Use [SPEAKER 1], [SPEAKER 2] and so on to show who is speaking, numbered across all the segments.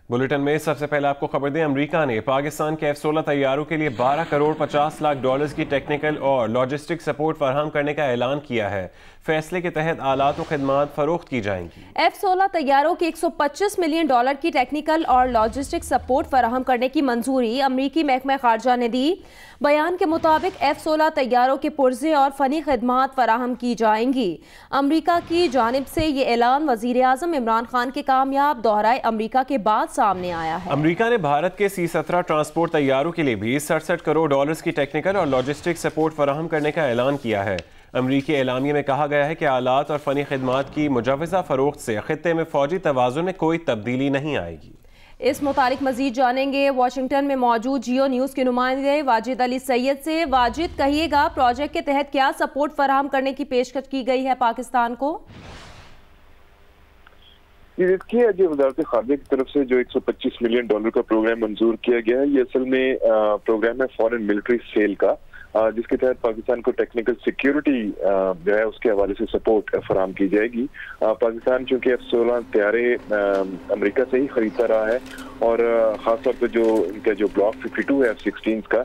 [SPEAKER 1] Bulletin में सबसे पहले आपको खबर दें, अमेरिका ने पाकिस्तान के F-16 तैयारों के लिए 12 करोड़ 50 लाख डॉलर्स की टेक्निकल और लॉजिस्टिक सपोर्ट फराहम करने का ऐलान किया है। फैसले के तहत आलात और खदमात फरोख्त की जाएंगी।
[SPEAKER 2] F-16 तैयारों के 125 मिलियन डॉलर की टेक्निकल और लॉजिस्टिक सपोर्ट फराहम करने की मंजूरी अमरीकी महकमा खारजा ने दी। बयान के मुताबिक F-16 तैयारों के पुर्जे और फनी खदमात फराहम की जाएंगी। अमरीका की जानिब से ये ऐलान वजीर आजम इमरान खान के कामयाब दौराए अमरीका के बाद सामने आया है।
[SPEAKER 1] अमरीका ने भारत के C-17 ट्रांसपोर्ट तैयारों के लिए भी 67 करोड़ डॉलर्स की टेक्निकल और लॉजिस्टिक सपोर्ट फराहम करने का ऐलान किया है। अमरीकी एलामिये में कहा गया है कि आलात और फनी खदमात की मुजवजा फरोख्त से खित्ते में फौजी तवाज़ुन में कोई तब्दीली नहीं आएगी।
[SPEAKER 2] इस मुतालिक मजीद जानेंगे वाशिंगटन में मौजूद जियो न्यूज़ के नुमाइंदे वाजिद अली सैयद से। वाजिद, कहिएगा, प्रोजेक्ट के तहत क्या सपोर्ट फराहम करने की पेशकश की गई है पाकिस्तान को?
[SPEAKER 3] देखिए, वज़ारत ख़ारजा की तरफ से जो 125 मिलियन डॉलर का प्रोग्राम मंजूर किया गया है, ये असल में प्रोग्राम है फॉरेन मिलिट्री सेल का, जिसके तहत पाकिस्तान को टेक्निकल सिक्योरिटी जो है उसके हवाले से सपोर्ट फराहम की जाएगी। पाकिस्तान चूंकि F-16 तैयारे अमेरिका से ही खरीदता रहा है और ख़ासतौर पर जो इनका जो ब्लॉक 52 है F-16 का,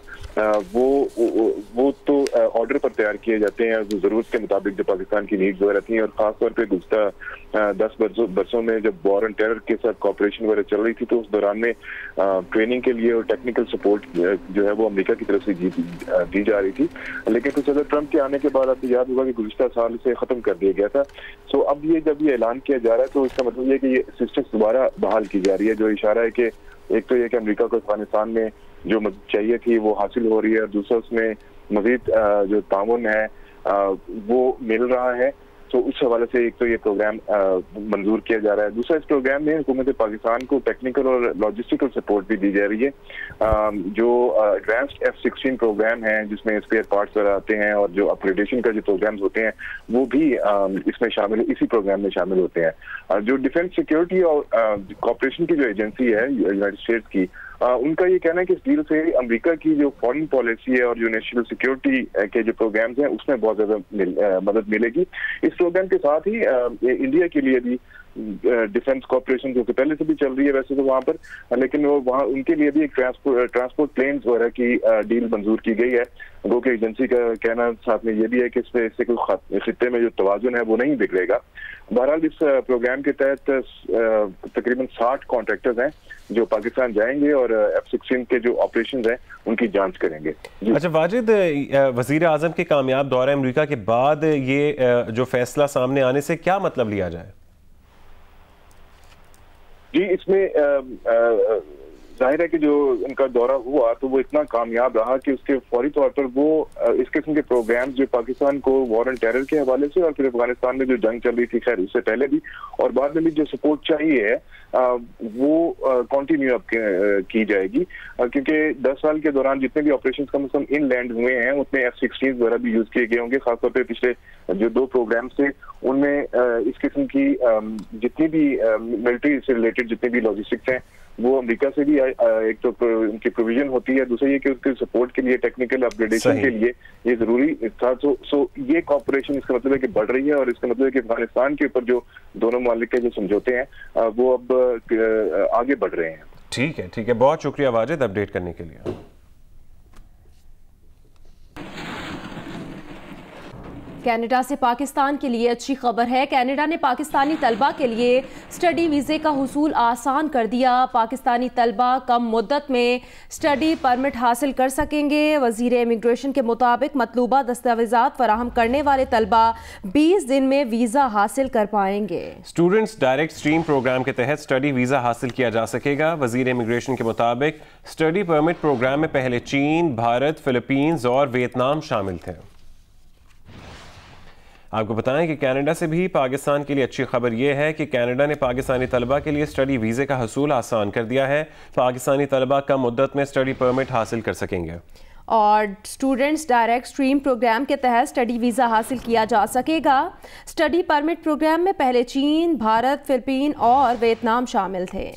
[SPEAKER 3] वो तो ऑर्डर पर तैयार किए जाते हैं ज़रूरत के मुताबिक जो पाकिस्तान की नीड्स वगैरह थी। और ख़ासतौर पर गुज़श्ता 10 बरसों में जब वॉर एंड टेरर के साथ कॉपरेशन वगैरह चल रही थी, तो उस दौरान में ट्रेनिंग के लिए और टेक्निकल सपोर्ट जो है वो अमेरिका की तरफ से दी जा रही थी। लेकिन तो सदर ट्रंप के आने के बाद आपको याद होगा कि गुज़श्ता साल से खत्म कर दिया गया था। सो अब जब ये ऐलान किया जा रहा है, तो इसका मतलब ये कि ये असिस्टेंस दोबारा बहाल की जा रही है, जो इशारा है कि एक तो ये कि अमेरिका को अफगानिस्तान में जो मदद चाहिए थी वो हासिल हो रही है, और दूसरा उसमें मजीद जो ताउन है वो मिल रहा है। तो उस हवाले से एक तो ये प्रोग्राम मंजूर किया जा रहा है। दूसरा, इस प्रोग्राम में हुकूमत पाकिस्तान को टेक्निकल और लॉजिस्टिकल सपोर्ट भी दी जा रही है। जो एडवांस्ड F-16 प्रोग्राम है, जिसमें स्पेयर पार्ट्स वगैरह आते हैं और जो अपग्रेडेशन का जो प्रोग्राम्स होते हैं, वो भी इसमें शामिल, इसी प्रोग्राम में शामिल होते हैं। जो डिफेंस सिक्योरिटी और कॉपरेशन की जो एजेंसी है यूनाइटेड स्टेट्स की, उनका ये कहना है कि इस डील से अमेरिका की जो फॉरेन पॉलिसी है और जो नेशनल सिक्योरिटी के जो प्रोग्राम्स हैं उसमें बहुत ज्यादा मदद मिलेगी। इस प्रोग्राम के साथ ही इंडिया के लिए भी डिफेंस कॉर्पोरेशन जो कि पहले से भी चल रही है वैसे तो वहां पर, लेकिन वो वहाँ उनके लिए भी एक ट्रांसपोर्ट प्लेन्स वगैरह की डील मंजूर की गई है। गो के एजेंसी का कहना साथ में ये भी है कि इससे कोई खित्ते में जो तवाजुन है वो नहीं बिगड़ेगा। बहरहाल इस प्रोग्राम के तहत तकरीबन 60 कॉन्ट्रैक्टर्स हैं जो पाकिस्तान जाएंगे और F-16 के जो ऑपरेशंस हैं उनकी जांच करेंगे।
[SPEAKER 1] अच्छा वाजिद, वजीर आजम के कामयाब दौरे अमेरिका के बाद ये जो फैसला सामने आने से क्या मतलब लिया जाए?
[SPEAKER 3] जी, इसमें जाहिर है कि जो इनका दौरा हुआ तो वो इतना कामयाब रहा कि उसके फौरी तौर पर वो इस किस्म के प्रोग्राम जो पाकिस्तान को वॉर एंड टेरर के हवाले से और फिर अफगानिस्तान में जो जंग चल रही थी, खैर उससे पहले भी और बाद में भी जो सपोर्ट चाहिए है वो कंटिन्यू अब की जाएगी। क्योंकि 10 साल के दौरान जितने भी ऑपरेशंस कम से कम इन लैंड हुए हैं उसमें F-16 वगैरह भी यूज किए गए होंगे। खासतौर पर पिछले जो 2 प्रोग्राम्स थे उनमें इस किस्म की जितनी भी मिलिट्री से रिलेटेड जितनी भी लॉजिस्टिक्स हैं वो अमेरिका से भी एक तो उनकी प्रोविजन होती है, दूसरा ये कि उसके सपोर्ट के लिए टेक्निकल अपग्रेडेशन के लिए ये जरूरी था। सो ये कॉपरेशन इसका मतलब है कि बढ़ रही है और इसका मतलब है कि अफगानिस्तान के ऊपर जो दोनों मालिक के जो समझौते हैं वो अब आगे बढ़ रहे हैं।
[SPEAKER 1] ठीक है, बहुत शुक्रिया वाजिद अपडेट करने के लिए।
[SPEAKER 2] कनाडा से पाकिस्तान के लिए अच्छी खबर है। कनाडा ने पाकिस्तानी तलबा के लिए स्टडी वीज़े का हुसूल आसान कर दिया। पाकिस्तानी तलबा कम मुद्दत में स्टडी परमिट हासिल कर सकेंगे। वज़ीर इमिग्रेशन के मुताबिक मतलूबा दस्तावेज़ात फराहम करने वाले तलबा 20 दिन में वीज़ा हासिल कर पाएंगे।
[SPEAKER 1] स्टूडेंट्स डायरेक्ट स्ट्रीम प्रोग्राम के तहत स्टडी वीज़ा हासिल किया जा सकेगा। वज़ीर इमिग्रेशन के मुताबिक स्टडी परमिट प्रोग्राम में पहले चीन, भारत, फिलीपींस और वियतनाम शामिल थे। आपको बताएं कि कनाडा से भी पाकिस्तान के लिए अच्छी खबर यह है कि कनाडा ने पाकिस्तानी तलबा के लिए स्टडी वीज़े का हसूल आसान कर दिया है। पाकिस्तानी तलबा कम मुद्दत में स्टडी परमिट हासिल कर सकेंगे
[SPEAKER 2] और स्टूडेंट्स डायरेक्ट स्ट्रीम प्रोग्राम के तहत स्टडी वीज़ा हासिल किया जा सकेगा। स्टडी परमिट प्रोग्राम में पहले चीन, भारत, फिलीपीन और वियतनाम शामिल थे।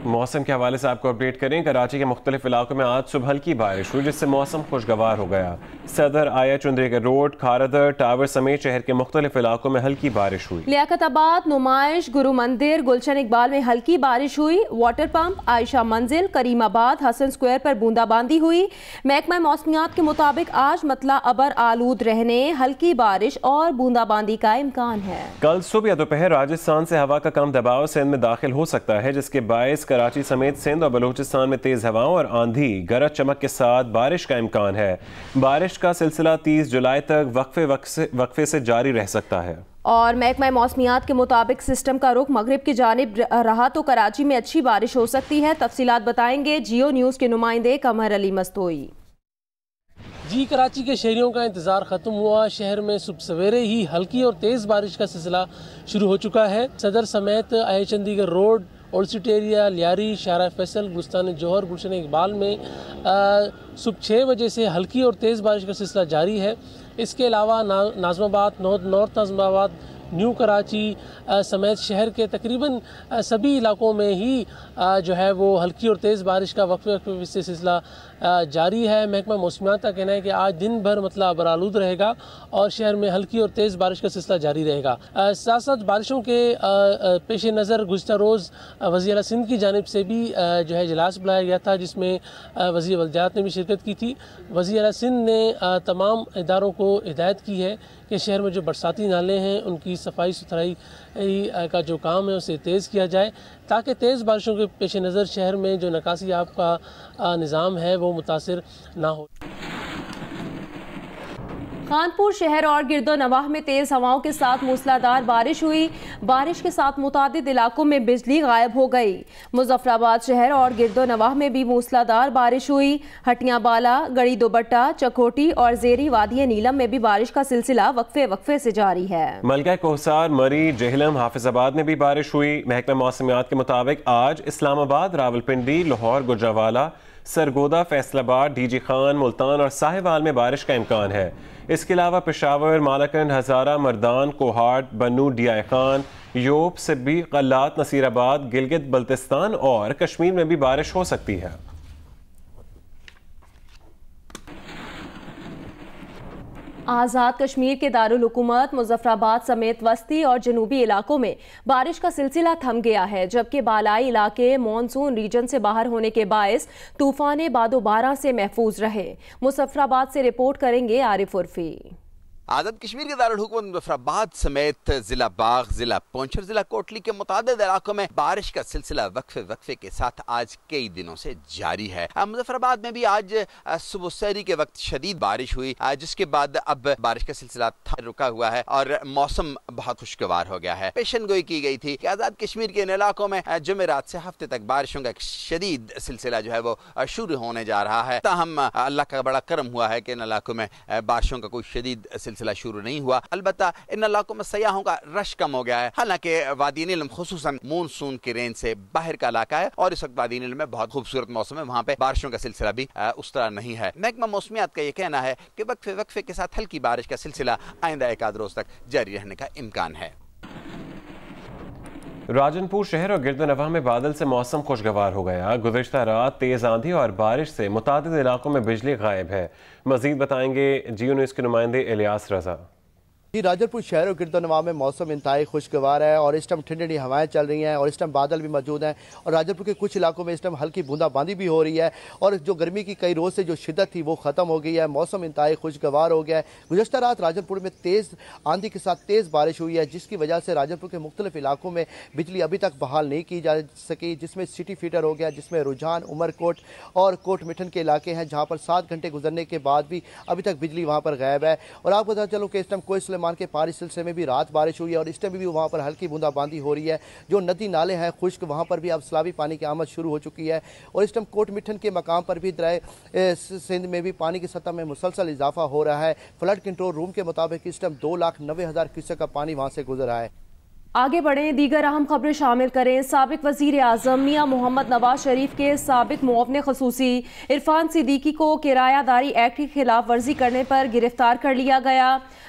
[SPEAKER 1] मौसम के हवाले से आपको अपडेट करें। कराची के मुख्तलिफ इलाकों में आज सुबह हल्की बारिश हुई जिससे मौसम खुशगवार हो गया। सदर, आया, चुंदरीगर रोड, खारदर, टावर समेत शहर के मुख्तलिफ इलाकों में हल्की बारिश हुई।
[SPEAKER 2] लियाकताबाद, नुमाइश, गुरु मंदिर, गुलशन इकबाल में हल्की बारिश हुई। वाटर पंप, आयशा मंजिल, करीमाबाद, हसन स्क्वायर पर बूंदाबांदी हुई। महकमा मौसमियात के मुताबिक आज मतला अबर आलूद रहने, हल्की बारिश और बूंदाबांदी का इम्कान है।
[SPEAKER 1] कल सुबह या दोपहर राजस्थान से हवा का कम दबाव सिंध में दाखिल हो सकता है जिसके बायस कराची समेत सिंध और बलूचिस्तान में तेज हवाओं और आंधी, गरज चमक के साथ बारिश का इम्कान है। बारिश का सिलसिला 30 जुलाई तक वक्फे से जारी रह सकता है।
[SPEAKER 2] और महकमा मौसमियात के मुताबिक सिस्टम का रुख मगरिब की जानिब रहा तो कराची में अच्छी बारिश हो सकती है। तफसीलात बताएंगे जियो न्यूज़ के नुमाइंदे कमर अली मस्तोई।
[SPEAKER 4] जी, कराची के शहरियों का इंतज़ार ख़त्म हुआ। शहर में सुबह सवेरे ही हल्की और तेज़ बारिश का सिलसिला शुरू हो चुका है। सदर समेत आए Chandigarh road, old city area, Lyari, शारा फैसल, गुस्तान जौहर, गुलशन इकबाल में सुबह 6 बजे से हल्की और तेज़ बारिश का सिलसिला जारी है। इसके अलावा नाज़माबाद, नॉर्थ नाज़माबाद, न्यू कराची समेत शहर के तकरीबन सभी इलाकों में ही जो है वो हल्की और तेज़ बारिश का वक्फे से सिलसिला जारी है। महकमा मौसमियात का कहना है कि आज दिन भर मतलब बरालूद रहेगा और शहर में हल्की और तेज़ बारिश का सिलसिला जारी रहेगा। साथ साथ बारिशों के पेश नज़र गुज़िश्ता रोज़ वज़ीर आला सिंध की जानिब से भी जो है इजलास बुलाया गया था जिसमें वज़ीर वल्दियात ने भी शिरकत की थी। वज़ीर आला सिंध ने तमाम इदारों को हिदायत की है कि शहर में जो बरसाती नाले हैं उनकी सफाई सुथराई का जो काम है उसे तेज़ किया जाए ताकि तेज़ बारिशों के पेश नज़र शहर में जो निकासी आब का निज़ाम है वो मुतासिर ना हो।
[SPEAKER 2] खानपुर शहर और गिरदोनवाह में तेज़ हवाओं के साथ मूसलाधार बारिश हुई। बारिश के साथ मुतादिद इलाकों में बिजली गायब हो गई। मुजफ्फराबाद शहर और गिरदोनवाह में भी मूसलाधार बारिश हुई। हटियां बाला, गड़ी दोबट्टा, चकोटी और जेरी वादिया नीलम में भी बारिश का सिलसिला वक्फे से जारी है।
[SPEAKER 1] मलका कोहसार, मरी, जेहलम, हाफिजाबाद में भी बारिश हुई। महकमा मौसमियात के मुताबिक आज इस्लामाबाद, रावलपिंडी, लाहौर, गुजरावाला, सरगोदा, फैसलाबाद, डीजी खान, मुल्तान और साहिवाल में बारिश का इम्कान है। इसके अलावा पेशावर, मालाकंड, हज़ारा, मर्दान, कोहाट, बन्नू, डियाई खान, योब, सिब्बी, कल्लात, नसीराबाद, गिलगित बल्तिस्तान और कश्मीर में भी बारिश हो सकती है।
[SPEAKER 2] आज़ाद कश्मीर के दारुल हुकूमत मुजफ्फराबाद समेत वस्ती और जनूबी इलाकों में बारिश का सिलसिला थम गया है जबकि बालाई इलाके मॉनसून रीजन से बाहर होने के बायस तूफान बादोबारा से महफूज रहे। मुजफ्फराबाद से रिपोर्ट करेंगे आरिफ उर्फी।
[SPEAKER 5] आज़ाद कश्मीर के दारुल हुकूमत मुजफ्फराबाद समेत जिला बाग, जिला पुंछ और जिला कोटली के मुतादिद इलाकों में बारिश का सिलसिला वक्फे के साथ आज कई दिनों से जारी है। मुजफ्फराबाद में भी आज सुबह सहरी के वक्त शदीद बारिश हुई जिसके बाद अब बारिश का सिलसिला रुका हुआ है और मौसम बहुत खुशगवार हो गया है। पेशन गोई की गई थी कि आज़ाद कश्मीर के इन इलाकों में जुमेरात से हफ्ते तक बारिशों का एक शदीद सिलसिला जो है वो शुरू होने जा रहा है। ताहम अल्लाह का बड़ा करम हुआ है कि इन इलाकों में बारिशों का कोई शदीद सिलसिला शुरू नहीं हुआ। अलबत्ता इन इलाकों में सयाहों का रश कम हो गया है। हालांकि वादी नीलम खुसूसन मानसून की रेंज से बाहर का इलाका है और इस वक्त वादी नीलम में बहुत खूबसूरत मौसम है, वहां पे बारिशों का सिलसिला भी उस तरह नहीं है। महकमा मौसमियात का यह कहना है कि वक्फे के साथ हल्की बारिश का सिलसिला आइंदा एक आध रोज तक जारी रहने का इम्कान है।
[SPEAKER 1] राजनपुर शहर और गिरदोनवाह में बादल से मौसम खुशगवार हो गया। गुज़िश्ता रात तेज आंधी और बारिश से मुतादिद इलाकों में बिजली गायब है। मजीद बताएंगे जियो न्यूज़ के नुमाइंदे इलियास रजा।
[SPEAKER 6] जी, राजनपुर शहर और गिरदोनवाह में मौसम इंतहाई खुशगवार है और इस टाइम ठंडी ठंडी हवाएं चल रही हैं और इस टाइम बादल भी मौजूद हैं और राजनपुर के कुछ इलाकों में इस टाइम हल्की बूंदाबांदी भी हो रही है और जो गर्मी की कई रोज़ से जो शिद्दत थी वो ख़त्म हो गई है। मौसम इंतहाई खुशगवार हो गया है। गुज़श्ता रात राजनपुर में तेज़ आंधी के साथ तेज़ बारिश हुई है जिसकी वजह से राजनपुर के मुख्तलिफ इलाकों में बिजली अभी तक बहाल नहीं की जा सकी, जिसमें सिटी फीडर हो गया, जिसमें रुझान, उमरकोट और कोट मिठन के इलाके हैं जहाँ पर 7 घंटे गुजरने के बाद भी अभी तक बिजली वहाँ पर गायब है। और आपको पता चलो कि इस टाइम कोई सुलेमान के पारी में भी रात बारिश हुई है और इस टाइम भी वहाँ पर हल्की बूंदाबांदी हो रही है। जो नदी नाले हैं खुश्क, वहाँ पर भी अब सैलाबी पानी की आमद शुरू हो चुकी है और इस टाइम कोट मिठन के मकाम पर भी दरिया सिंध में भी पानी की सतह में मुसलसल इजाफा हो रहा है। फ्लड कंट्रोल रूम के मुताबिक इस टाइम 2,90,000 क्यूसेक का पानी वहाँ से गुजर रहा है।
[SPEAKER 2] आगे बढ़ें, दीगर अहम खबरें शामिल करें। साबिक वज़ीर आज़म मियां मोहम्मद नवाज शरीफ के साबिक मुअव्विन ख़ुसूसी इरफान सिद्दीकी को किरायादारी एक्ट की खिलाफ वर्जी करने पर गिरफ्तार कर लिया गया।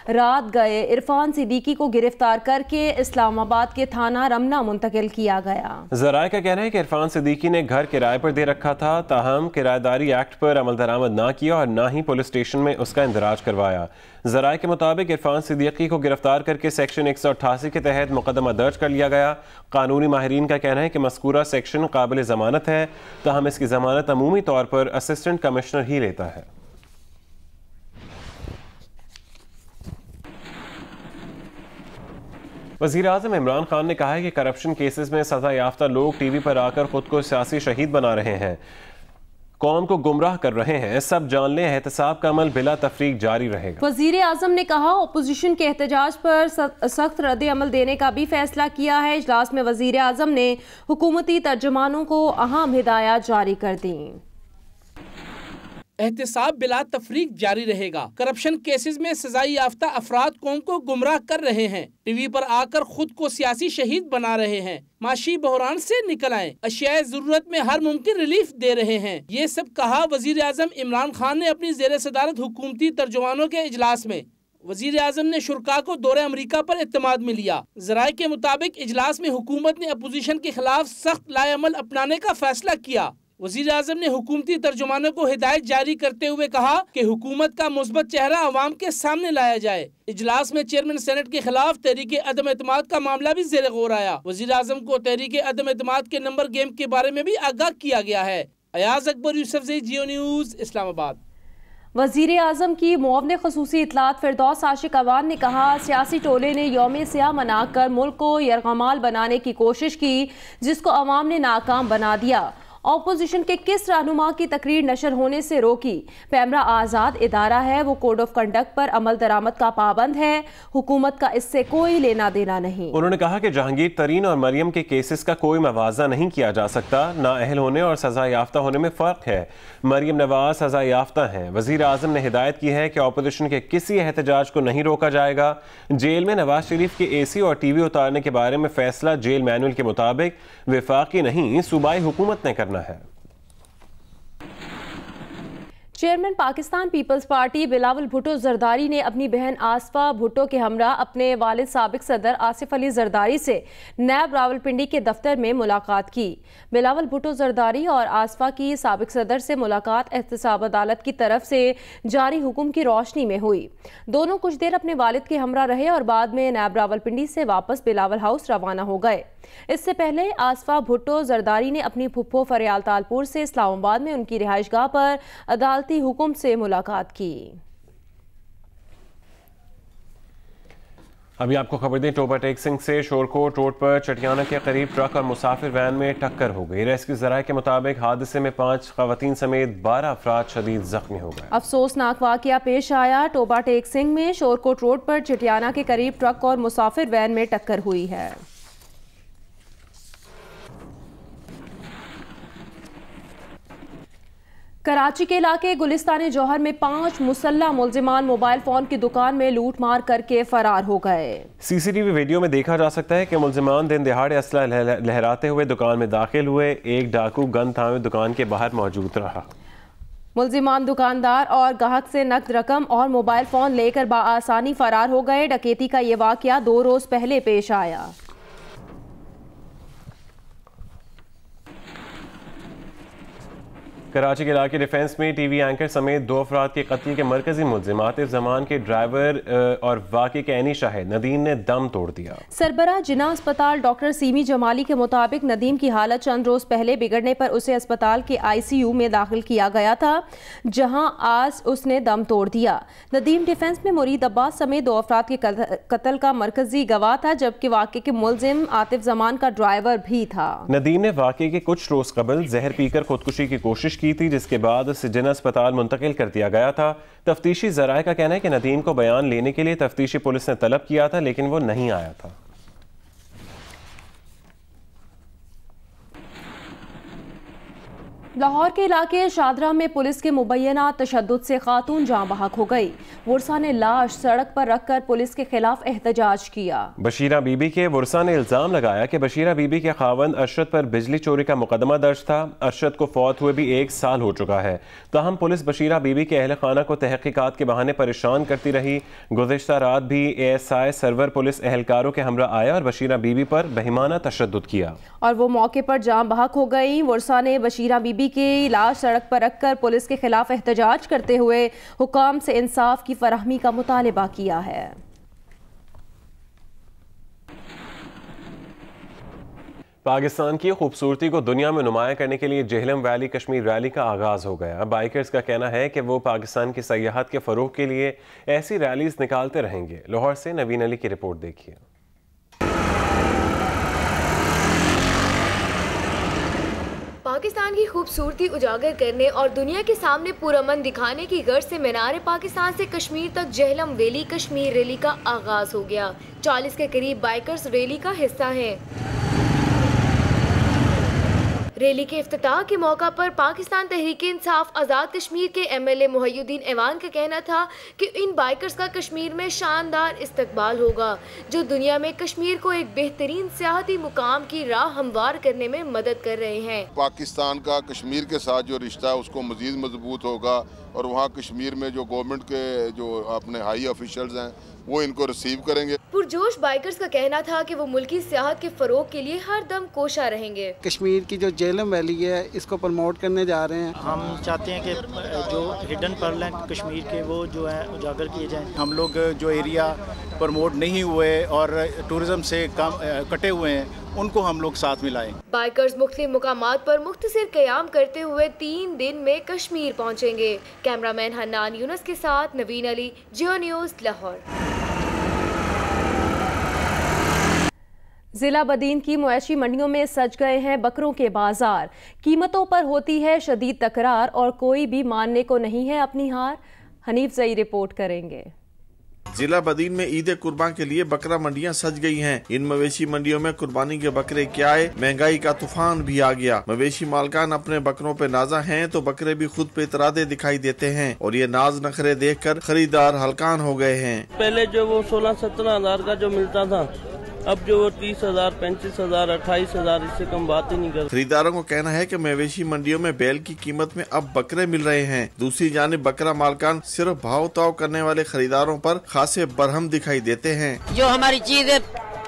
[SPEAKER 2] रात गए इरफान सिद्दीकी को गिरफ्तार करके इस्लामाबाद के थाना रमना मुंतकिल किया गया।
[SPEAKER 1] ज़राए का कहना है कि इरफान सिद्दीकी ने घर किराए पर दे रखा था, ताहम किराएदारी एक्ट पर अमल दरामद ना किया और ना ही पुलिस स्टेशन में उसका इंदराज करवाया। ज़राए के मुताबिक इरफान सिद्दीकी को गिरफ्तार करके सेक्शन 188 के तहत मुकदमा दर्ज कर लिया गया। कानूनी माहिरीन का कहना है कि मज़कूरा सेक्शन काबिल ज़मानत है, ताहम इसकी ज़मानत अमूमी तौर पर असिस्टेंट कमिश्नर ही लेता है। वज़ीर आज़म इमरान खान ने कहा है कि करप्शन केसेस में सजा याफ्ता लोग टीवी पर आकर खुद को सियासी शहीद बना रहे हैं, कौम को गुमराह कर रहे हैं। सब जान लें, एहतसाब का अमल बिला तफरीक जारी रहेगा।
[SPEAKER 2] वज़ीर आज़म ने कहा, अपोजिशन के एहतजाज पर सख्त रद्द अमल देने का भी फैसला किया है। इजलास में वज़ीर आज़म ने हुकूमती तर्जुमानों को अहम हिदायत जारी कर दी।
[SPEAKER 7] एहतसाब बिला तफरीक जारी रहेगा। करप्शन केसेस में सजाई याफ्ता अफराद कौम को गुमराह कर रहे हैं, टीवी पर आकर खुद को सियासी शहीद बना रहे हैं, माशी बहरान से निकल आए, अशियाए जरूरत में हर मुमकिन रिलीफ दे रहे हैं। ये सब कहा वजीर आजम इमरान खान ने अपनी जेर सदारत हुकूमती तर्जुमानों के इजलास में। वजीर आजम ने शुरका को दौरे अमरीका पर इत्तेमाद में लिया। ज़राए के मुताबिक इजलास में हुकूमत ने अपोजिशन के खिलाफ सख्त लाएअमल अपनाने का फैसला किया। वज़ीर आज़म ने हुकूमती तर्जुमानों को हिदायत जारी करते हुए कहा कि हुकूमत का मुस्बत चेहरा अवाम के सामने लाया जाए। इजलास में चेयरमैन सेनेट के खिलाफ तहरीक अदम एतमाद का मामला भी ज़ेर गौर आया। वज़ीर आज़म को तहरीक अदम एतमाद के नंबर गेम के बारे में भी आगाह किया गया है। अयाज अकबर, यूसुफजई, जियो न्यूज़, इस्लामाबाद।
[SPEAKER 2] वज़ीर आज़म की मुअव्विन ख़ुसूसी इत्तलात फिरदौस आशिक अवान ने कहा, सियासी टोले ने यौम सियाह मनाकर मुल्क को यरगमाल बनाने की कोशिश की, जिसको अवाम ने नाकाम बना दिया। ऑपोजिशन के किस रहनुमा की तकरीर नशर होने से रोकी? पैमरा आज़ाद इदारा है, वो कोड ऑफ कंडक्ट पर अमल दरामद का पाबंद है, हुकूमत का इससे कोई लेना देना नहीं।
[SPEAKER 1] उन्होंने कहा कि जहांगीर तरीन और मरियम के केसेस का कोई मवाजा नहीं किया जा सकता। नाअहल होने और सजा याफ्ता होने में फ़र्क है। मरियम नवाज सजा याफ्ता हैं। वज़ीर आज़म ने हिदायत की है कि ऑपोजिशन के किसी एहतजाज को नहीं रोका जाएगा। जेल में नवाज शरीफ के AC और TV उतारने के बारे में फैसला जेल मैनुअल के मुताबिक वफाकी नहीं, सूबाई हुकूमत ने करना है।
[SPEAKER 2] Chairman Pakistan Peoples Party Bilawal Bhutto Zardari ने अपनी बहन आसफा भुट्टो के हमरा अपने वालिद साबिक सदर आसिफ अली जरदारी से नैब रावलपिंडी के दफ्तर में मुलाकात की। बिलावल भुट्टो जरदारी और आसफा की साबिक सदर से मुलाकात एहतसाब अदालत की तरफ से जारी हुक्म की रोशनी में हुई। दोनों कुछ देर अपने वालिद के हमरा रहे और बाद में नैब रावलपिंडी से वापस बिलावल हाउस रवाना हो गए। इससे पहले आसफा भुट्टो जरदारी ने अपनी फुप्पो फरियाल तालपुर से इस्लामाबाद में उनकी रिहाइशगाह पर अदालती हुक्म से मुलाकात की।
[SPEAKER 1] अभी आपको खबर दें, टोबा टेक सिंह से शोरकोट रोड पर चटियाना के करीब ट्रक और मुसाफिर वैन में टक्कर हो गई। रेस्क्यू ज़राए के मुताबिक हादसे में 5 खवातीन समेत 12 अफराद शदीद जख्मी हो गए।
[SPEAKER 2] अफसोसनाक वाकया पेश आया। टोबा टेक सिंह में शोरकोट रोड पर चटियाना के करीब ट्रक और मुसाफिर वैन में टक्कर हुई है। कराची के इलाके गुलिस्तान जौहर में 5 मुसल्लह मुलजिमान मोबाइल फोन की दुकान में लूट मार करके फरार हो गए।
[SPEAKER 1] CCTV वीडियो में देखा जा सकता है कि मुलजिमान दिन दिहाड़े असला लहराते हुए दुकान में दाखिल हुए। एक डाकू गन थामे दुकान के बाहर मौजूद रहा।
[SPEAKER 2] मुलजिमान दुकानदार और गाहक से नकद रकम और मोबाइल फोन लेकर बाआसानी फरार हो गए। डकैती का ये वाकया 2 रोज पहले पेश आया।
[SPEAKER 1] कराची के इलाके डिफेंस में TV एंकर समेत 2 अफराद के कत्ल के मरकजी मुल्जिम आतिफ जमान के ड्राइवर और वाक़े के ऐनी शाहिद नदीम ने दम तोड़ दिया।
[SPEAKER 2] सरबराह जिना अस्पताल डॉक्टर सीमी जमाली के मुताबिक नदीम की हालत चंद रोज पहले बिगड़ने पर उसे अस्पताल के ICU में दाखिल किया गया था, जहां आज उसने दम तोड़ दिया। नदीम डिफेंस में मुरीद अब्बास समेत 2 अफराद के कत्ल का मरकजी गवाह था, जबकि वाक़े के मुल्जिम आतिफ जमान का ड्राइवर भी था।
[SPEAKER 1] नदीम ने वाक़े के कुछ रोज कबल जहर पीकर खुदकुशी की कोशिश की थी, जिसके बाद उसे जिना अस्पताल मुंतकिल कर दिया गया था। तफ्तीशी ज़राए का कहना है कि नदीम को बयान लेने के लिए तफ्तीशी पुलिस ने तलब किया था, लेकिन वो नहीं आया था।
[SPEAKER 2] लाहौर के इलाके शादरा में पुलिस के मुबैना तशद्दुद से खातून जाँ बहक हो गई। वुरसा ने लाश सड़क पर रखकर पुलिस के खिलाफ एहतजाज किया।
[SPEAKER 1] बशीरा बीबी के वुरसा ने इल्जाम लगाया कि बशीरा बीबी के खावंद अरशद पर बिजली चोरी का मुकदमा दर्ज था। अरशद को फौत हुए भी 1 साल हो चुका है। ताहम पुलिस बशीरा बीबी के अहल खाना को तहकीकात के बहाने परेशान करती रही। गुज़िश्ता रात भी ASI सरवर पुलिस एहलकारों के हमरा आया और बशीरा बीबी पर बेईमाना तशद्दुद किया
[SPEAKER 2] और वो मौके पर जाँ बहक हो गई। वुरसा ने बशीरा बीबी की लाश सड़क पर रखकर पुलिस के खिलाफ एहतजाज करते हुए हुकाम से इंसाफ की फराहमी का मुतालिबा किया है।
[SPEAKER 1] पाकिस्तान की खूबसूरती को दुनिया में नुमाया करने के लिए जेहलम वैली कश्मीर रैली का आगाज हो गया। बाइकर्स का कहना है कि वो पाकिस्तान की सयाहत के फरोग के लिए ऐसी रैलीज निकालते रहेंगे। लाहौर से नवीन अली की रिपोर्ट देखिए।
[SPEAKER 8] पाकिस्तान की खूबसूरती उजागर करने और दुनिया के सामने पुरअमन दिखाने की गर्ज से मीनार पाकिस्तान से कश्मीर तक जेहलम वैली कश्मीर रैली का आगाज हो गया। 40 के करीब बाइकर्स रैली का हिस्सा हैं। रैली के इफ्तिताह के मौका पर पाकिस्तान तहरीक-ए-इंसाफ आज़ाद कश्मीर के MLA मुहय्युद्दीन ऐवान का कहना था कि इन बाइकर्स का कश्मीर में शानदार इस्तकबाल होगा, जो दुनिया में कश्मीर को एक बेहतरीन सियाहती मुकाम की राह हमवार करने में मदद कर रहे हैं।
[SPEAKER 9] पाकिस्तान का कश्मीर के साथ जो रिश्ता है उसको मजीद मजबूत होगा और वहाँ कश्मीर में जो गवर्नमेंट के जो अपने हाई ऑफिशियल्स हैं वो इनको रिसीव करेंगे।
[SPEAKER 8] पुरजोश बाइकर्स का कहना था कि वो मुल्की सियाहत के फरोग के लिए हर दम कोशा रहेंगे।
[SPEAKER 10] कश्मीर की जो जेहलम वैली है इसको प्रमोट करने जा रहे हैं।
[SPEAKER 11] हम चाहते हैं कि जो हिडन पर्ल हैं कश्मीर के वो जो है उजागर किए जाएं। हम लोग जो एरिया प्रमोट नहीं हुए और टूरिज्म से कम कटे हुए हैं उनको हम लोग साथ मिलाएं।
[SPEAKER 8] बाइकर्स मुख्तलिफ मुकामात पर मुख्तसर क़याम करते हुए 3 दिन में कश्मीर पहुँचेंगे। कैमरामैन हन्नान यूनुस के साथ नवीन अली, जियो न्यूज़, लाहौर।
[SPEAKER 2] जिला बदीन की मुआशी मंडियों में सज गए हैं बकरों के बाजार। कीमतों पर होती है शदीद तकरार और कोई भी मानने को नहीं है अपनी हार। हनीफ जई रिपोर्ट करेंगे।
[SPEAKER 12] जिला बदीन में ईद कुर्बान के लिए बकरा मंडियां सज गई हैं। इन मवेशी मंडियों में कुर्बानी के बकरे क्या है, महंगाई का तूफान भी आ गया। मवेशी मालकान अपने बकरों पे नाजा हैं तो बकरे भी खुद पे इतरादे दिखाई देते हैं और ये नाज नखरे देखकर खरीदार हलकान हो गए हैं।
[SPEAKER 13] पहले जो वो 16-17 हजार का जो मिलता था, अब जो वो 30,000, 35,000, 28,000, इससे कम बात ही नहीं करते।
[SPEAKER 12] खरीदारों को कहना है कि मवेशी मंडियों में बैल की कीमत में अब बकरे मिल रहे हैं। दूसरी जानिब बकरा मालकान सिर्फ भाव ताव करने वाले खरीदारों पर खासे बरहम दिखाई देते हैं।
[SPEAKER 14] जो हमारी चीज है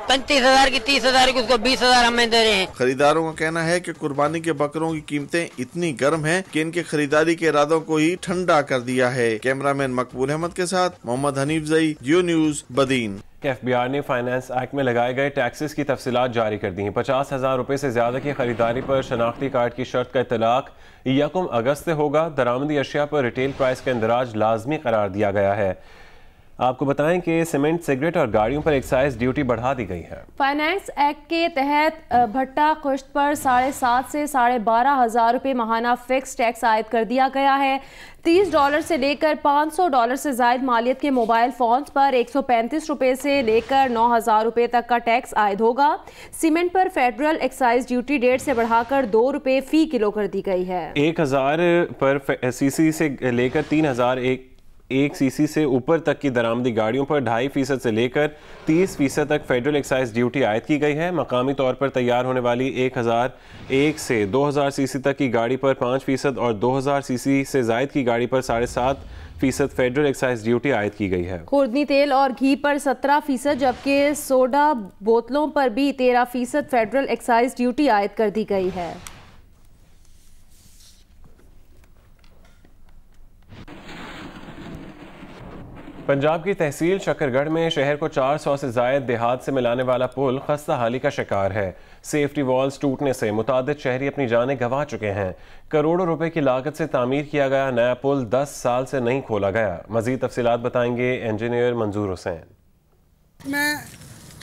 [SPEAKER 14] 35,000 की, 30,000 की, उसको 20,000 हमें दे रहे हैं।
[SPEAKER 12] खरीदारों का कहना है कि कुर्बानी के बकरों की कीमतें इतनी गर्म हैं कि इनके खरीदारी के इरादों को ही ठंडा कर दिया है। कैमरामैन मकबूल अहमद के साथ मोहम्मद हनीफ जई, जियो न्यूज़, बदीन।
[SPEAKER 1] FBI ने फाइनेंस एक्ट में लगाए गए टैक्सेस की तफसीलात जारी कर दी हैं। 50,000 रुपए से ज्यादा की खरीदारी पर शनाख्ती कार्ड की शर्त का इतलाक 1 अगस्त से होगा। दरामदी अशिया पर रिटेल प्राइस का इंदराज लाजमी करार दिया गया है। आपको बताएं कि सीमेंट, सिगरेट और गाड़ियों पर एक्साइज ड्यूटी बढ़ा दी गई है।
[SPEAKER 2] फाइनेंस एक्ट के तहत भट्टा किश्त पर 7,500 से 12,500 रुपये माहाना फिक्स टैक्स आयद कर दिया गया है। $30 से लेकर $500 से जायद मालियत के मोबाइल फोन्स पर 135 रुपये से लेकर 9,000 रुपये तक का टैक्स आयद होगा। सीमेंट पर फेडरल एक्साइज ड्यूटी 1.5 से बढ़ाकर ₹2 फी किलो कर दी गई है।
[SPEAKER 1] 1,000 पर सीसी से लेकर 3,001 सीसी से ऊपर तक की दरामदी गाड़ियों पर 2.5% से लेकर 30% तक फेडरल एक्साइज ड्यूटी आयद की गई है। मकामी तौर पर तैयार होने वाली 1,001 से 2,000 सीसी तक की गाड़ी पर 5% और 2,000 सीसी से जायद की गाड़ी पर 7.5% फेडरल एक्साइज ड्यूटी आयद की गई है।
[SPEAKER 2] खुर्दनी तेल और घी पर 17%, जबकि सोडा बोतलों पर भी 13% फेडरल एक्साइज ड्यूटी आयद कर दी गई है।
[SPEAKER 1] पंजाब की तहसील शकरगढ़ में शहर को 400 से जायद देहात से मिलाने वाला पुल खस्ता हाली का शिकार है। सेफ्टी वॉल्स टूटने से मुतादिद शहरी अपनी जानें गंवा चुके हैं। करोड़ों रुपए की लागत से तामीर किया गया नया पुल 10 साल से नहीं खोला गया। मजीद तफसीलात बताएंगे इंजीनियर मंजूर हुसैन।
[SPEAKER 15] मैं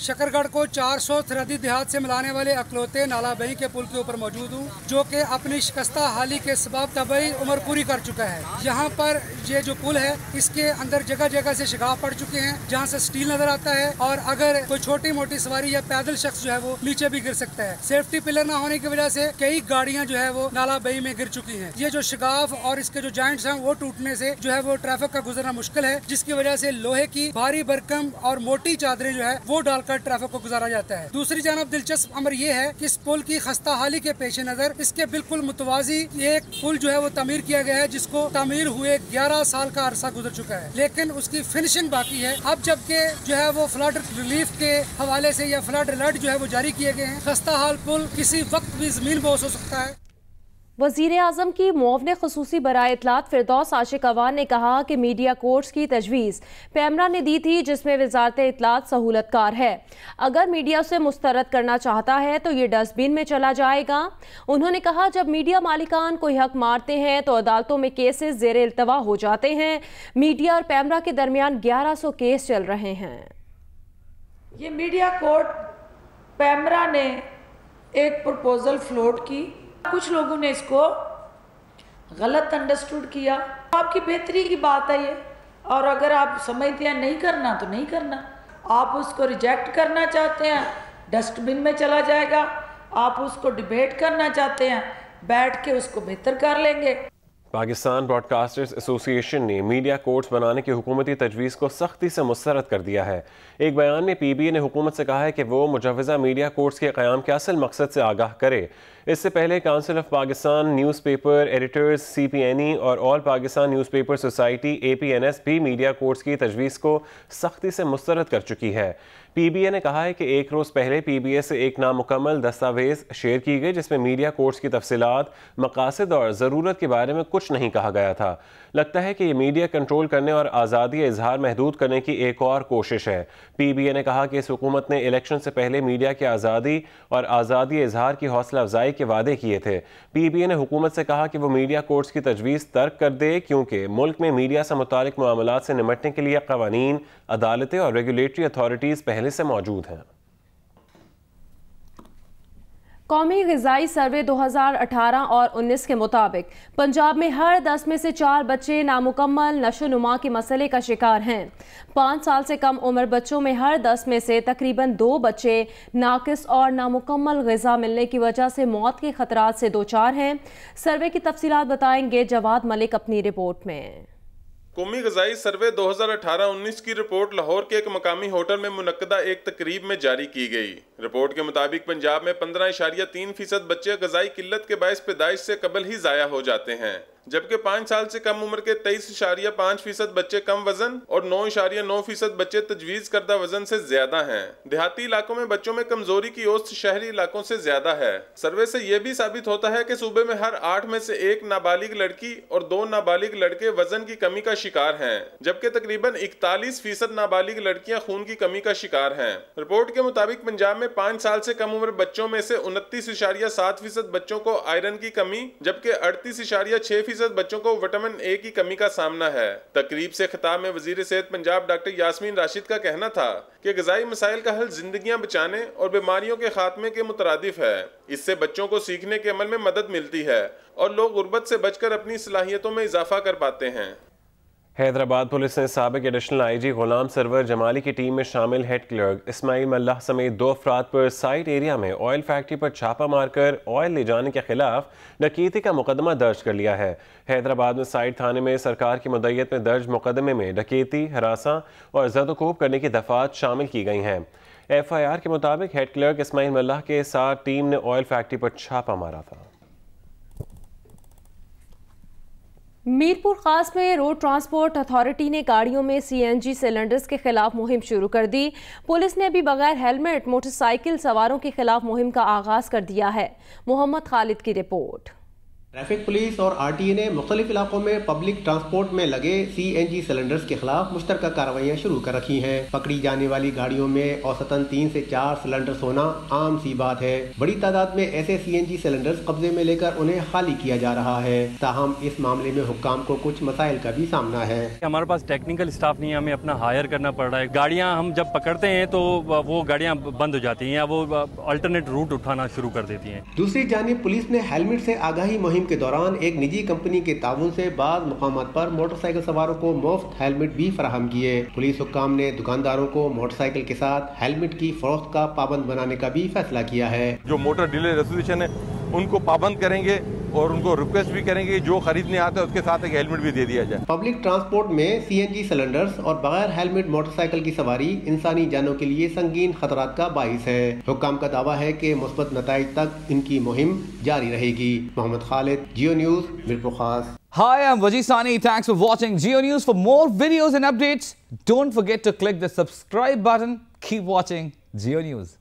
[SPEAKER 15] शकरगढ़ को 400 सरहदी देहात से मिलाने वाले अकलौते नाला बही के पुल के ऊपर मौजूद हूँ, जो कि अपनी शिकस्ता हाली के सबब तबई उम्र पूरी कर चुका है। यहाँ पर ये जो पुल है इसके अंदर जगह जगह से शिगाफ पड़ चुके हैं, जहाँ से स्टील नजर आता है और अगर कोई छोटी मोटी सवारी या पैदल शख्स जो है वो नीचे भी गिर सकता है। सेफ्टी पिलर न होने की वजह से कई गाड़ियाँ जो है वो नाला बही में गिर चुकी है। ये जो शिगाफ और इसके जो जॉइंट्स हैं वो टूटने से जो है वो ट्रैफिक का गुजरना मुश्किल है, जिसकी वजह से लोहे की भारी भरकम और मोटी चादरें जो है वो डालकर ट्रैफिक को गुजारा जाता है। दूसरी जानब दिलचस्प अमर ये है कि इस पुल की खस्ता हाली के पेश नजर इसके बिल्कुल मुतवाजी एक पुल जो है वो तामीर किया गया है, जिसको तामीर हुए 11 साल का अरसा गुजर चुका है, लेकिन उसकी फिनिशिंग बाकी है। अब जबकि जो है वो फ्लड रिलीफ के हवाले से या फ्लड अलर्ट जो है वो जारी किए गए हैं, खस्ता हाल पुल किसी वक्त भी जमीन बोस हो सकता है।
[SPEAKER 2] वज़ीर आज़म की मुआवने ख़ुसूसी बराए इत्तलात फिरदौस आशिक अवान ने कहा कि मीडिया कोर्ट्स की तजवीज़ पैमरा ने दी थी, जिसमें वज़ारत इत्तलात सहूलतकार है। अगर मीडिया उसे मुस्तरद करना चाहता है तो ये डस्टबिन में चला जाएगा। उन्होंने कहा जब मीडिया मालिकान कोई हक मारते हैं तो अदालतों में केसेस ज़ेरे इल्तवा हो जाते हैं। मीडिया और पैमरा के दरमियान 1100 केस चल रहे हैं।
[SPEAKER 16] ये मीडिया कोर्ट पैमरा ने एक प्रपोजल फ्लोट की, कुछ लोगों ने इसको गलत अंडरस्टूड किया। आपकी बेहतरी की बात है ये, और अगर आप समझते हैं नहीं करना तो नहीं करना। आप उसको रिजेक्ट करना चाहते हैं डस्टबिन में चला जाएगा, आप उसको डिबेट करना चाहते हैं बैठ के उसको बेहतर कर लेंगे।
[SPEAKER 1] पाकिस्तान ब्रॉडकास्टर्स एसोसिएशन ने मीडिया कोर्ट्स बनाने की हुकूमती तजवीज़ को सख्ती से मुस्तरद कर दिया है। एक बयान में PBA ने हुकूमत से कहा है कि वो मुजवज़ा मीडिया कोर्ट्स के क़याम के असल मकसद से आगाह करे। इससे पहले council of Pakistan newspaper editors CPNE और all Pakistan newspaper society APNS भी मीडिया कोर्ट्स की तजवीज़ को सख्ती से मुस्तरद कर चुकी है। PBA ने कहा है कि एक रोज़ पहले PBA से एक नामुकम्मल दस्तावेज़ शेयर की गई, जिसमें मीडिया कोर्ट्स की तफसीलात, मकासद और ज़रूरत के बारे में कुछ नहीं कहा गया था। लगता है कि ये मीडिया कंट्रोल करने और आज़ादी इजहार महदूद करने की एक और कोशिश है। PBA ने कहा कि इस हुकूमत ने इलेक्शन से पहले मीडिया की आज़ादी और आज़ादी इजहार की हौसला अफजाई के वादे किए थे। PBA ने हुकूमत से कहा कि वो मीडिया कोर्ट्स की तजवीज़ तर्क कर दे, क्योंकि मुल्क में मीडिया से मुतालिक मामलात से निमटने के लिए कवानीन, अदालतें और रेगुलेटरी अथॉरिटीज़ पहले से मौजूद हैं।
[SPEAKER 2] कौमी ग़िज़ाई सर्वे 2018 और 19 के मुताबिक पंजाब में हर 10 में से 4 बच्चे नामुकम्मल नशोनुमा के मसले का शिकार हैं। 5 साल से कम उम्र बच्चों में हर 10 में से तकरीबन 2 बच्चे नाकिस और नामुकम्मल ग़िज़ा मिलने की वजह से मौत के खतरात से दो चार हैं। सर्वे की तफसीलात बताएंगे जवाद मलिक अपनी रिपोर्ट में।
[SPEAKER 17] कौमी ग़िज़ाई सर्वे 2018-19 की रिपोर्ट लाहौर के एक मकामी होटल में मुनक्कदा एक तकरीब में जारी की गई। रिपोर्ट के मुताबिक पंजाब में 15.3% बच्चे ग़िज़ाई किल्लत के बायस पैदाइश से कबल ही ज़ाया हो जाते हैं, जबकि 5 साल से कम उम्र के 23.5% बच्चे कम वजन और 9.9% बच्चे तजवीज़ करदा वजन से ज्यादा हैं। देहाती इलाकों में बच्चों में कमजोरी की औसत शहरी इलाकों से ज्यादा है। सर्वे से यह भी साबित होता है कि सूबे में हर 8 में से 1 नाबालिग लड़की और 2 नाबालिग लड़के वजन की कमी का शिकार हैं, जबकि तकरीबन 41% नाबालिग लड़कियां खून की कमी का शिकार हैं। रिपोर्ट के मुताबिक पंजाब में 5 साल से कम उम्र बच्चों में से 29.7% बच्चों को आयरन की कमी, जबकि 38.6% बच्चों को विटामिन ए की कमी का सामना है। तकरीब से खिताब में वजीर सेहत पंजाब डॉक्टर यास्मीन राशिद का कहना था कि ग़िज़ाई मसाइल का हल जिंदगियां बचाने और बीमारियों के खात्मे के मुतरादिफ है। इससे बच्चों को सीखने के अमल में मदद मिलती है और लोग गुर्बत से बचकर अपनी सलाहियतों में इजाफा कर पाते हैं।
[SPEAKER 1] हैदराबाद पुलिस ने साबिक एडिशनल IG गुलाम सरवर जमाली की टीम में शामिल हेड क्लर्क इस्माइल मल्लाह समेत 2 अफराद पर साइट एरिया में ऑयल फैक्ट्री पर छापा मारकर ऑयल ले जाने के खिलाफ डकैती का मुकदमा दर्ज कर लिया है। हैदराबाद में साइट थाने में सरकार की मुद्दत में दर्ज मुकदमे में डकैती, हरासा और ज़द-ओ-कोब करने की दफ़ात शामिल की गई हैं। FIR के मुताबिक हेड क्लर्क इस्माइल मल्लाह के साथ टीम ने ऑयल फैक्ट्री पर छापा मारा था।
[SPEAKER 2] मीरपुर खास में रोड ट्रांसपोर्ट अथॉरिटी ने गाड़ियों में CNG सिलेंडर्स के खिलाफ मुहिम शुरू कर दी। पुलिस ने अभी बगैर हेलमेट मोटरसाइकिल सवारों के खिलाफ मुहिम का आगाज कर दिया है। मोहम्मद खालिद की रिपोर्ट।
[SPEAKER 18] ट्रैफिक पुलिस और RTA ने मुख्तलिफ इलाकों में पब्लिक ट्रांसपोर्ट में लगे CNG सिलेंडर्स के खिलाफ मुश्तरका कार्रवाइयाँ शुरू कर रखी हैं। पकड़ी जाने वाली गाड़ियों में औसतन 3 से 4 सिलेंडर्स होना आम सी बात है। बड़ी तादाद में ऐसे CNG सिलेंडर्स कब्जे में लेकर उन्हें खाली किया जा रहा है। ताहम इस मामले में हुक्काम को कुछ मसाइल का भी सामना है।
[SPEAKER 19] हमारे पास टेक्निकल स्टाफ नहीं है, हमें अपना हायर करना पड़ रहा है। गाड़ियाँ हम जब पकड़ते हैं तो वो गाड़ियाँ बंद हो जाती हैं या वो अल्टरनेट रूट उठाना शुरू कर देती हैं।
[SPEAKER 18] दूसरी जानिब पुलिस ने हेलमेट से आगाही मुहिम के दौरान एक निजी कंपनी के ताउन से बाद मुकामात पर मोटरसाइकिल सवारों को मुफ्त हेलमेट भी फराहम किए। पुलिस हुक्काम ने दुकानदारों को मोटरसाइकिल के साथ हेलमेट की फरोख्त का पाबंद बनाने का भी फैसला किया है।
[SPEAKER 20] जो मोटर डीलर एसोसिएशन है उनको पाबंद करेंगे और उनको रिक्वेस्ट भी करेंगे जो खरीदने आता है उसके साथ एक हेलमेट भी दे दिया जाए।
[SPEAKER 18] पब्लिक ट्रांसपोर्ट में CNG सिलेंडर्स और बगैर हेलमेट मोटरसाइकिल की सवारी इंसानी जानों के लिए संगीन खतरात का बाइस है। हुक्काम का दावा है कि मुस्बत नताइज तक इनकी मुहिम जारी रहेगी। मोहम्मद खालिद, जियो न्यूज, मीरपुर खास।
[SPEAKER 19] Hi, I'm Wajid Sani. Thanks for watching Geo News. For more videos and updates, don't forget to click the subscribe button. Keep watching Geo News.